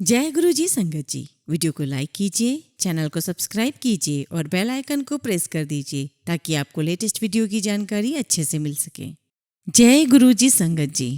जय गुरु जी संगत जी। वीडियो को लाइक कीजिए, चैनल को सब्सक्राइब कीजिए और बेल आइकन को प्रेस कर दीजिए ताकि आपको लेटेस्ट वीडियो की जानकारी अच्छे से मिल सके। जय गुरु जी संगत जी।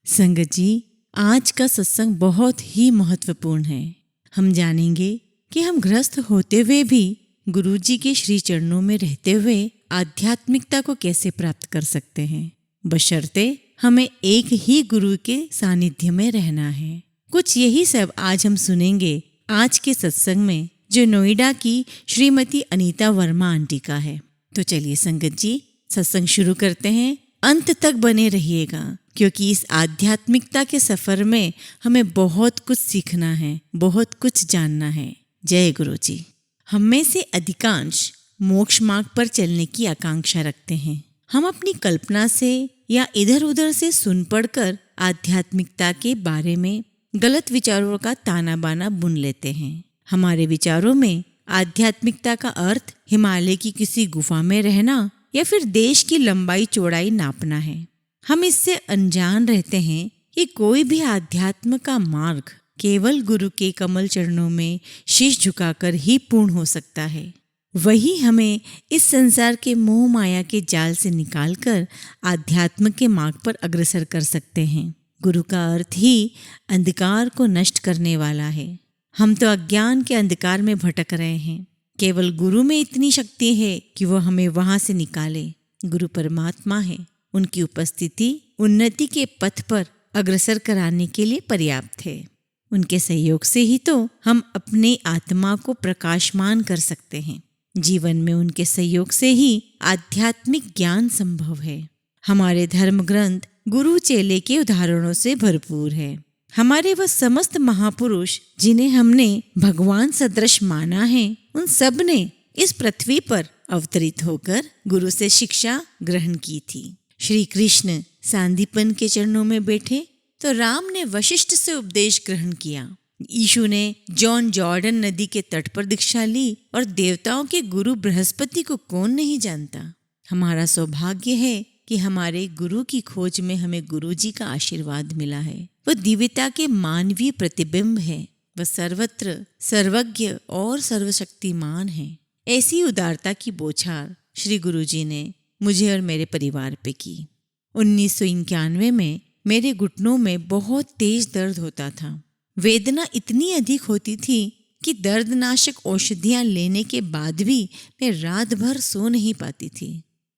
संगत जी, आज का सत्संग बहुत ही महत्वपूर्ण है। हम जानेंगे कि हम गृहस्थ होते हुए भी गुरु जी के श्री चरणों में रहते हुए आध्यात्मिकता को कैसे प्राप्त कर सकते हैं, बशर्ते हमें एक ही गुरु के सानिध्य में रहना है। कुछ यही सब आज हम सुनेंगे आज के सत्संग में, जो नोएडा की श्रीमती अनीता वर्मा आंटी का है। तो चलिए संगत जी, सत्संग शुरू करते हैं। अंत तक बने रहिएगा, क्योंकि इस आध्यात्मिकता के सफर में हमें बहुत कुछ सीखना है, बहुत कुछ जानना है। जय गुरु जी। हम में से अधिकांश मोक्ष मार्ग पर चलने की आकांक्षा रखते हैं। हम अपनी कल्पना से या इधर उधर से सुन पढ़कर आध्यात्मिकता के बारे में गलत विचारों का ताना बाना बुन लेते हैं। हमारे विचारों में आध्यात्मिकता का अर्थ हिमालय की किसी गुफा में रहना या फिर देश की लंबाई चौड़ाई नापना है। हम इससे अनजान रहते हैं कि कोई भी आध्यात्म का मार्ग केवल गुरु के कमल चरणों में शीश झुकाकर ही पूर्ण हो सकता है। वही हमें इस संसार के मोह माया के जाल से निकालकर आध्यात्म के मार्ग पर अग्रसर कर सकते हैं। गुरु का अर्थ ही अंधकार को नष्ट करने वाला है। हम तो अज्ञान के अंधकार में भटक रहे हैं। केवल गुरु में इतनी शक्ति है कि वो हमें वहां से निकाले। गुरु परमात्मा है। उनकी उपस्थिति उन्नति के पथ पर अग्रसर कराने के लिए पर्याप्त है। उनके सहयोग से ही तो हम अपनी आत्मा को प्रकाशमान कर सकते हैं। जीवन में उनके सहयोग से ही आध्यात्मिक ज्ञान संभव है। हमारे धर्म ग्रंथ गुरु चेले के उदाहरणों से भरपूर है। हमारे वह समस्त महापुरुष जिन्हें हमने भगवान सदृश माना है, उन सब ने इस पृथ्वी पर अवतरित होकर गुरु से शिक्षा ग्रहण की थी। श्री कृष्ण सांदीपन के चरणों में बैठे तो राम ने वशिष्ठ से उपदेश ग्रहण किया। यीशु ने जॉन जॉर्डन नदी के तट पर दीक्षा ली और देवताओं के गुरु बृहस्पति को कौन नहीं जानता। हमारा सौभाग्य है कि हमारे गुरु की खोज में हमें गुरु जी का आशीर्वाद मिला है। वह दिव्यता के मानवीय प्रतिबिंब है। वह सर्वत्र सर्वज्ञ और सर्वशक्तिमान है। ऐसी उदारता की बौछार श्री गुरु जी ने मुझे और मेरे परिवार पे की। 1991 में मेरे घुटनों में बहुत तेज दर्द होता था। वेदना इतनी अधिक होती थी कि दर्दनाशक औषधियां लेने के बाद भी मैं रात भर सो नहीं पाती थी।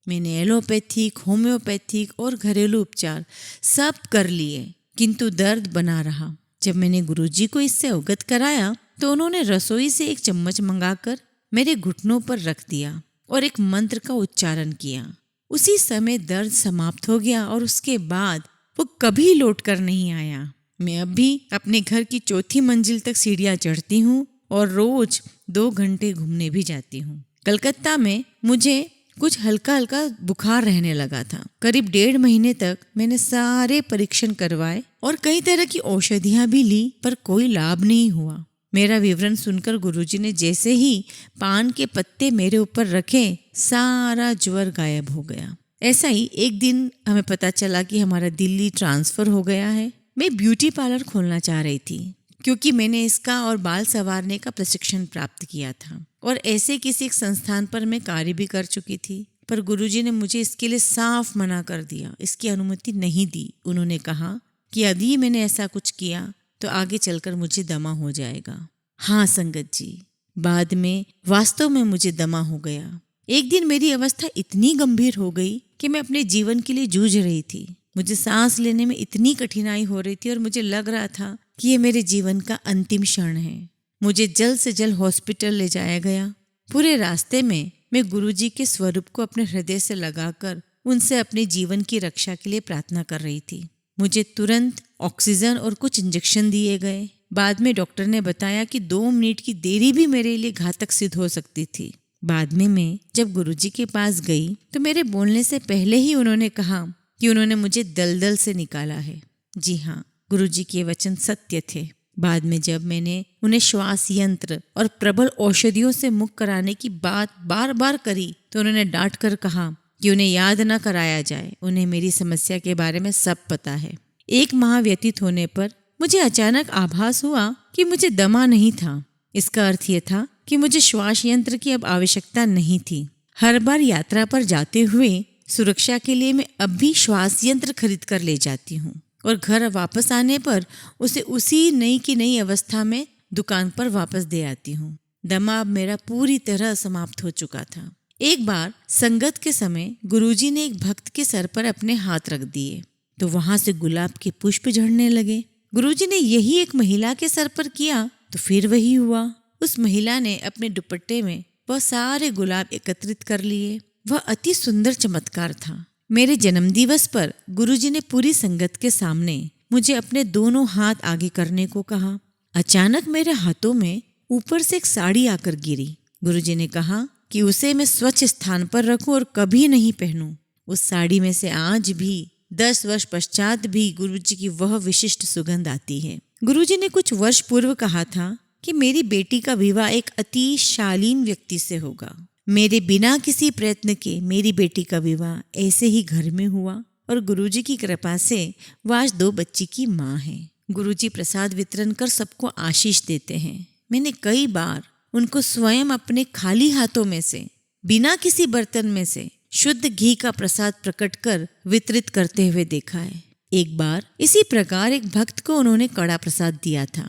मैंने एलोपैथिक, होम्योपैथिक और घरेलू उपचार सब कर लिए, किंतु दर्द बना रहा। जब मैंने गुरुजी को इससे अवगत कराया तो उन्होंने रसोई से एक चम्मच मंगाकर मेरे घुटनों पर रख दिया और एक मंत्र का उच्चारण किया। उसी समय दर्द समाप्त हो गया और उसके बाद वो कभी लौट कर नहीं आया। मैं अब भी अपने घर की 4थी मंजिल तक सीढ़ियाँ चढ़ती हूँ और रोज 2 घंटे घूमने भी जाती हूँ। कलकत्ता में मुझे कुछ हल्का हल्का बुखार रहने लगा था। करीब 1.5 महीने तक मैंने सारे परीक्षण करवाए और कई तरह की औषधियां भी ली, पर कोई लाभ नहीं हुआ। मेरा विवरण सुनकर गुरुजी ने जैसे ही पान के पत्ते मेरे ऊपर रखे, सारा ज्वर गायब हो गया। ऐसा ही एक दिन हमें पता चला कि हमारा दिल्ली ट्रांसफर हो गया है। मैं ब्यूटी पार्लर खोलना चाह रही थी, क्योंकि मैंने इसका और बाल संवारने का प्रशिक्षण प्राप्त किया था और ऐसे किसी एक संस्थान पर मैं कार्य भी कर चुकी थी। पर गुरुजी ने मुझे इसके लिए साफ मना कर दिया, इसकी अनुमति नहीं दी। उन्होंने कहा कि यदि मैंने ऐसा कुछ किया तो आगे चलकर मुझे दमा हो जाएगा। हाँ संगत जी, बाद में वास्तव में मुझे दमा हो गया। एक दिन मेरी अवस्था इतनी गंभीर हो गई कि मैं अपने जीवन के लिए जूझ रही थी। मुझे सांस लेने में इतनी कठिनाई हो रही थी और मुझे लग रहा था कि ये मेरे जीवन का अंतिम क्षण है। मुझे जल्द से जल्द हॉस्पिटल ले जाया गया। पूरे रास्ते में मैं गुरुजी के स्वरूप को अपने हृदय से लगाकर उनसे अपने जीवन की रक्षा के लिए प्रार्थना कर रही थी। मुझे तुरंत ऑक्सीजन और कुछ इंजेक्शन दिए गए। बाद में डॉक्टर ने बताया कि 2 मिनट की देरी भी मेरे लिए घातक सिद्ध हो सकती थी। बाद में मैं जब गुरुजी के पास गई तो मेरे बोलने से पहले ही उन्होंने कहा कि उन्होंने मुझे दलदल से निकाला है। जी हाँ, गुरुजी के वचन सत्य थे। बाद में जब मैंने उन्हें श्वास यंत्र और प्रबल औषधियों से मुक्त कराने की बात बार बार करी तो उन्होंने डांट कर कहा कि उन्हें याद न कराया जाए, उन्हें मेरी समस्या के बारे में सब पता है। 1 माह व्यतीत होने पर मुझे अचानक आभास हुआ कि मुझे दमा नहीं था। इसका अर्थ यह था कि मुझे श्वास यंत्र की अब आवश्यकता नहीं थी। हर बार यात्रा पर जाते हुए सुरक्षा के लिए मैं अब भी श्वास यंत्र खरीद कर ले जाती हूँ और घर वापस आने पर उसे उसी नई की नई अवस्था में दुकान पर वापस दे आती हूँ। दमा अब मेरा पूरी तरह समाप्त हो चुका था। एक बार संगत के समय गुरुजी ने एक भक्त के सर पर अपने हाथ रख दिए तो वहां से गुलाब के पुष्प झड़ने लगे। गुरुजी ने यही एक महिला के सर पर किया तो फिर वही हुआ। उस महिला ने अपने दुपट्टे में वह सारे गुलाब एकत्रित कर लिए। वह अति सुंदर चमत्कार था। मेरे जन्मदिवस पर गुरुजी ने पूरी संगत के सामने मुझे अपने दोनों हाथ आगे करने को कहा। अचानक मेरे हाथों में ऊपर से एक साड़ी आकर गिरी। गुरुजी ने कहा कि उसे मैं स्वच्छ स्थान पर रखूं और कभी नहीं पहनूं। उस साड़ी में से आज भी 10 वर्ष पश्चात भी गुरुजी की वह विशिष्ट सुगंध आती है। गुरुजी ने कुछ वर्ष पूर्व कहा था कि मेरी बेटी का विवाह एक अति शालीन व्यक्ति से होगा। मेरे बिना किसी प्रयत्न के मेरी बेटी का विवाह ऐसे ही घर में हुआ और गुरुजी की कृपा से वह आज 2 बच्ची की माँ है। गुरुजी प्रसाद वितरण कर सबको आशीष देते हैं। मैंने कई बार उनको स्वयं अपने खाली हाथों में से, बिना किसी बर्तन में से शुद्ध घी का प्रसाद प्रकट कर वितरित करते हुए देखा है। एक बार इसी प्रकार एक भक्त को उन्होंने कड़ा प्रसाद दिया था।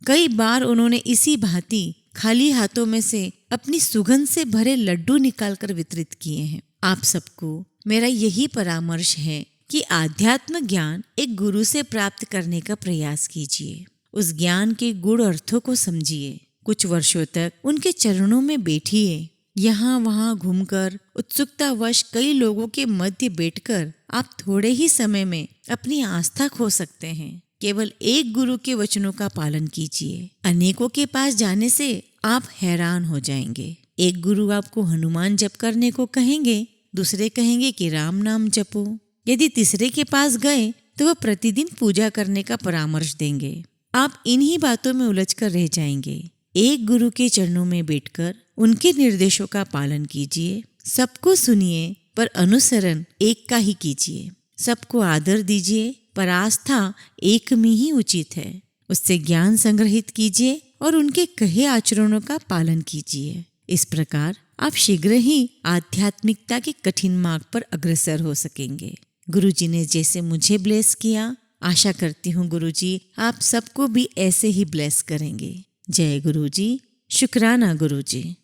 कई बार उन्होंने इसी भांति खाली हाथों में से अपनी सुगंध से भरे लड्डू निकालकर वितरित किए हैं। आप सबको मेरा यही परामर्श है कि आध्यात्म ज्ञान एक गुरु से प्राप्त करने का प्रयास कीजिए। उस ज्ञान के गूढ़ अर्थों को समझिए। कुछ वर्षों तक उनके चरणों में बैठिए। यहाँ वहाँ घूमकर उत्सुकतावश कई लोगों के मध्य बैठकर आप थोड़े ही समय में अपनी आस्था खो सकते हैं। केवल एक गुरु के वचनों का पालन कीजिए। अनेकों के पास जाने से आप हैरान हो जाएंगे। एक गुरु आपको हनुमान जप करने को कहेंगे, दूसरे कहेंगे कि राम नाम जपो। यदि तीसरे के पास गए तो वह प्रतिदिन पूजा करने का परामर्श देंगे। आप इन्हीं बातों में उलझकर रह जाएंगे। एक गुरु के चरणों में बैठकर उनके निर्देशों का पालन कीजिए। सबको सुनिए पर अनुसरण एक का ही कीजिए। सबको आदर दीजिए पर आस्था एक में ही उचित है। उससे ज्ञान संग्रहित कीजिए और उनके कहे आचरणों का पालन कीजिए। इस प्रकार आप शीघ्र ही आध्यात्मिकता के कठिन मार्ग पर अग्रसर हो सकेंगे। गुरुजी ने जैसे मुझे ब्लेस किया, आशा करती हूँ गुरुजी आप सबको भी ऐसे ही ब्लेस करेंगे। जय गुरुजी। शुक्राना गुरुजी।